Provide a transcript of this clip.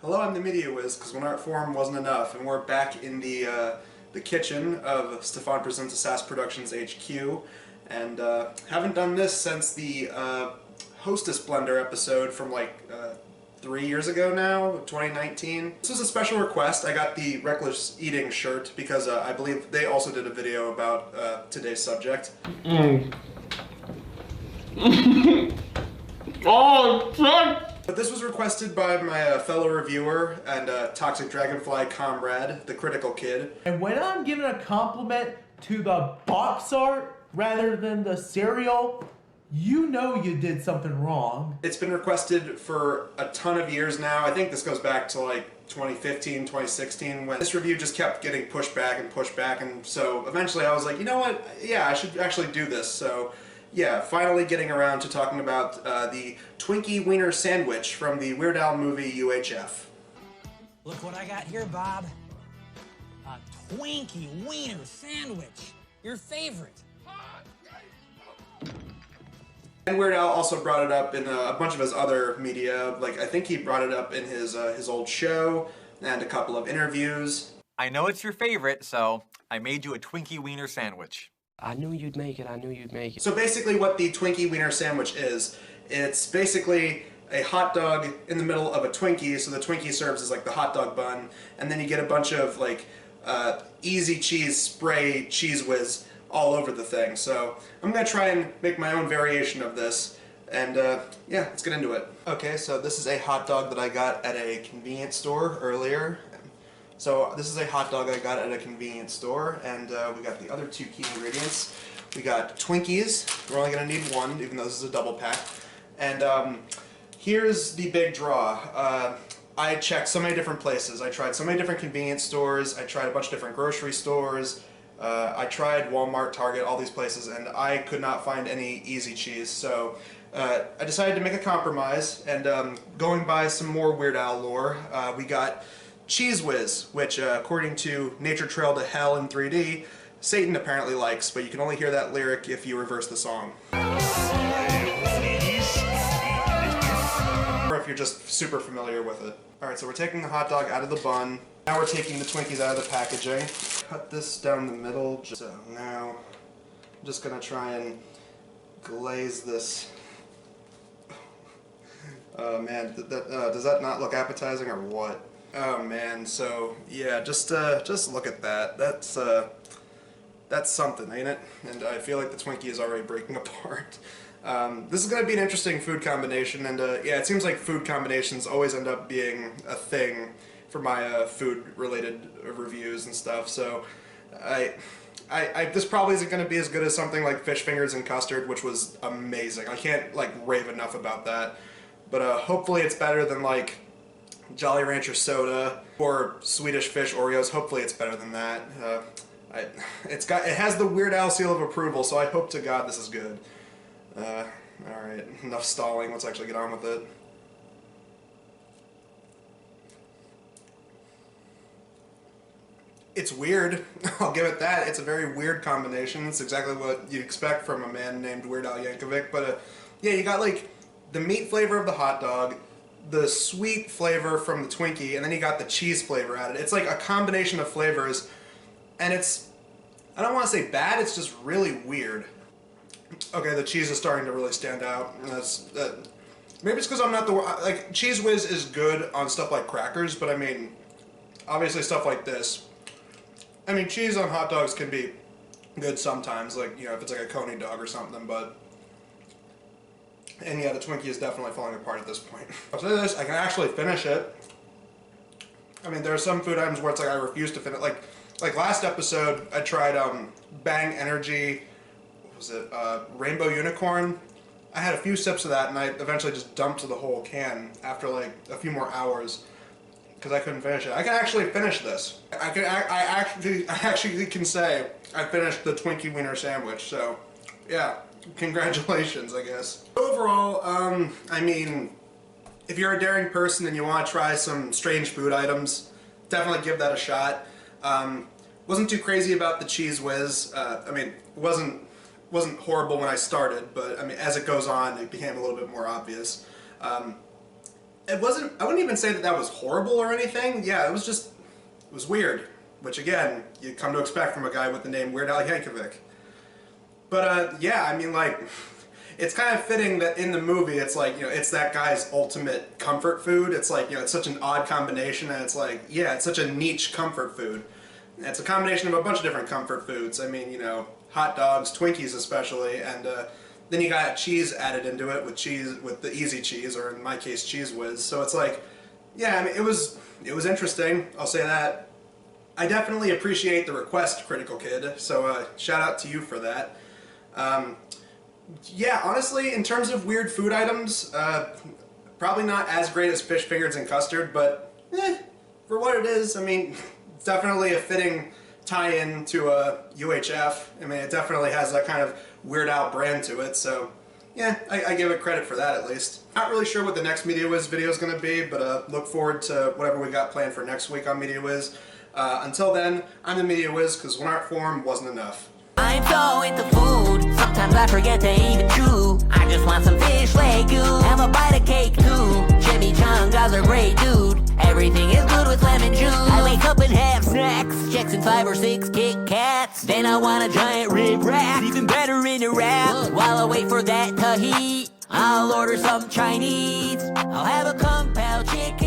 Hello, I'm the Media Wiz, because 1Art4 wasn't enough, and we're back in the kitchen of Stefan Presents a SAS Productions HQ, and haven't done this since the Hostess Blender episode from like 3 years ago now, 2019. This was a special request. I got the Reckless Eating shirt because I believe they also did a video about today's subject. Oh, fuck! But this was requested by my fellow reviewer and Toxic Dragonfly comrade, the Critical Kid. And when I'm giving a compliment to the box art rather than the cereal, you know you did something wrong. It's been requested for a ton of years now. I think this goes back to like 2015, 2016, when this review just kept getting pushed back, and so eventually I was like, you know what, yeah, I should actually do this. So yeah, finally getting around to talking about the Twinkie Weiner Sandwich from the Weird Al movie UHF. Look what I got here, Bob. A Twinkie Weiner Sandwich. Your favorite. And Weird Al also brought it up in a bunch of his other media. Like, I think he brought it up in his old show and a couple of interviews. I know it's your favorite, so I made you a Twinkie Weiner Sandwich. I knew you'd make it, I knew you'd make it. So basically what the Twinkie Weiner Sandwich is, it's basically a hot dog in the middle of a Twinkie, so the Twinkie serves as like the hot dog bun, and then you get a bunch of like easy cheese spray Cheese Whiz all over the thing. So I'm gonna try and make my own variation of this, and yeah, let's get into it. Okay, so this is a hot dog that I got at a convenience store earlier. So this is a hot dog I got at a convenience store, and we got the other two key ingredients. We got Twinkies. We're only going to need one, even though this is a double pack. And here's the big draw. I checked so many different places. I tried so many different convenience stores. I tried a bunch of different grocery stores. I tried Walmart, Target, all these places, and I could not find any easy cheese. So I decided to make a compromise, and going by some more Weird Al lore, we got Cheese Whiz, which according to Nature Trail to Hell in 3D, Satan apparently likes, but you can only hear that lyric if you reverse the song. Or if you're just super familiar with it. Alright, so we're taking the hot dog out of the bun. Now we're taking the Twinkies out of the packaging. Cut this down the middle. So now I'm just gonna try and glaze this. Oh man, does that not look appetizing or what? Oh man, so yeah, just look at that. That's something, ain't it? And I feel like the Twinkie is already breaking apart. This is going to be an interesting food combination, and yeah, it seems like food combinations always end up being a thing for my food-related reviews and stuff. So this probably isn't going to be as good as something like fish fingers and custard, which was amazing. I can't like rave enough about that. But hopefully it's better than like Jolly Rancher soda or Swedish Fish Oreos. Hopefully it's better than that. It has the Weird Al seal of approval, so I hope to God this is good. Alright, enough stalling, let's actually get on with it. It's weird, I'll give it that. It's a very weird combination. It's exactly what you'd expect from a man named Weird Al Yankovic, but yeah, you got like the meat flavor of the hot dog, the sweet flavor from the Twinkie, and then you got the cheese flavor added. It's like a combination of flavors, and it's, I don't want to say bad, it's just really weird. Okay, the cheese is starting to really stand out. Maybe it's because I'm not the, like, Cheese Whiz is good on stuff like crackers, but I mean, obviously stuff like this. I mean, cheese on hot dogs can be good sometimes, like, you know, if it's like a Coney dog or something, but and yeah, the Twinkie is definitely falling apart at this point. I'll say this, I can actually finish it. I mean, there are some food items where it's like I refuse to finish. Like last episode, I tried Bang Energy, what was it, Rainbow Unicorn. I had a few sips of that, and I eventually just dumped the whole can after like a few more hours because I couldn't finish it. I can actually finish this. I actually can say I finished the Twinkie Weiner Sandwich. So, yeah. Congratulations, I guess. Overall, I mean, if you're a daring person and you want to try some strange food items, definitely give that a shot. Wasn't too crazy about the Cheese Whiz. I mean, wasn't wasn't horrible when I started, but I mean, as it goes on, it became a little bit more obvious. it wasn't, I wouldn't even say that that was horrible or anything. Yeah, it was weird, which again, you come to expect from a guy with the name Weird Al Yankovic. But yeah, I mean, like, it's kind of fitting that in the movie it's like, you know, it's that guy's ultimate comfort food. It's like, you know, it's such an odd combination, and it's like, yeah, it's such a niche comfort food. It's a combination of a bunch of different comfort foods. I mean, you know, hot dogs, Twinkies especially, and then you got cheese added into it with the easy cheese, or in my case, Cheese Whiz. So it's like, yeah, I mean, it was interesting. I'll say that. I definitely appreciate the request, Critical Kid. So shout out to you for that. Yeah, honestly, in terms of weird food items, probably not as great as fish fingers and custard, but for what it is, I mean, it's definitely a fitting tie-in to a UHF. I mean, it definitely has that kind of Weird Al brand to it, so yeah, I give it credit for that at least. Not really sure what the next Media Wiz video is going to be, but look forward to whatever we got planned for next week on Media Wiz. Until then, I'm the Media Wiz, because one art form wasn't enough. I'm so into food, sometimes I forget to even chew. I just want some fish wagyu, have a bite of cake too. Jimmy Chunga's a great dude, everything is good with lemon juice. I wake up and have snacks, Jackson 5 or 6 Kit Kats. Then I want a giant rib wrap, even better in a wrap. While I wait for that to heat, I'll order some Chinese. I'll have a Kung Pao chicken.